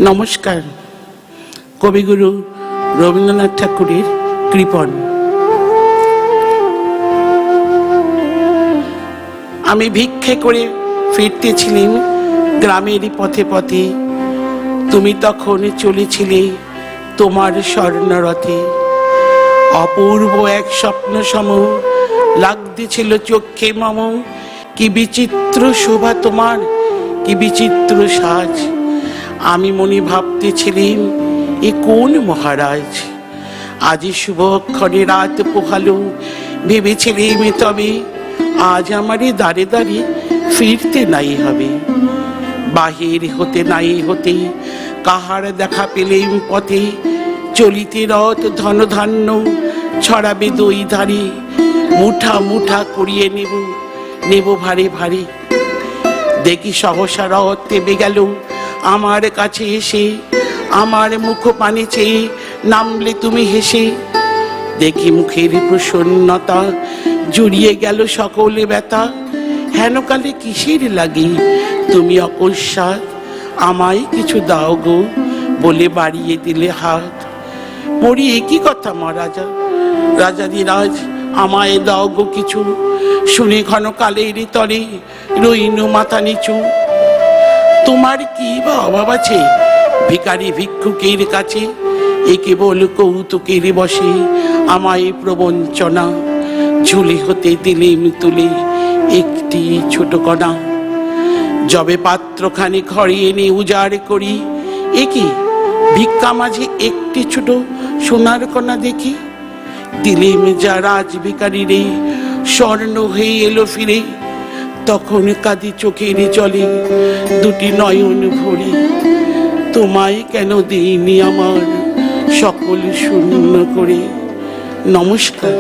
নমস্কার। কবিগুরু রবীন্দ্রনাথ ঠাকুরের কৃপণ। আমি ভিক্ষে করে ফিরতেছিলাম গ্রামের পথে পথে, তুমি তখন চলেছিলে তোমার স্বর্ণরথে। অপূর্ব এক স্বপ্ন সম লাগতেছিল চোখে মম, কি বিচিত্র শোভা তোমার, কি বিচিত্র সাজ। আমি মনে ভাবতেছিলাম এ কোন মহারাজ। আজি শুভ অক্ষরে রাত পোহালো, ভেবেছিলাম তবে আজ আমারে দাঁড়ে দাঁড়ে ফিরতে নাই হবে। বাহির হতে নাই হতে কাহার দেখা পেলেম পথে, চলিতে রথ ধনধান্য ছড়াবে দই ধারে। মুঠা মুঠা করিয়ে নেব নেব ভারে ভারে। দেখি সহসা রথ তেবে গেল আমার কাছে এসে, আমার মুখ পানে চেয়ে নামলে তুমি হেসে। দেখি মুখের প্রসন্নতা জুড়িয়ে গেল সকলে ব্যথা। হেনকালে কিসের লাগে তুমি অকস্মাৎ, আমায় কিছু দাও গো বলে বাড়িয়ে দিলে হাত। পড়ি একই কথা মহারাজা, রাজাধিরাজ আমায় দাও গো কিছু। শুনে ঘন কালের তরে রইনু মাথা নিচু। তোমার কি বা অভাব আছে ভিখারি ভিক্ষুকের কাছে, এ কেবল কৌতুকের বসে আমায় প্রবঞ্চনা। ঝুলি হতে দিলেম তুলে একটি ছোট কণা, যবে পাত্রখানি ঘরে এনে উজাড় করি, এ কি ভিক্ষা মাঝে একটি ছোট সোনার কণা দেখি। দিলেম যা রাজ ভিখারি রে, স্বর্ণ হয়ে এলো ফিরে। তখন কাঁদি চোখের জলে দুটি নয়ন ভরে, তোমায় কেন দিইনি আমার সকল শূন্য করে। নমস্কার।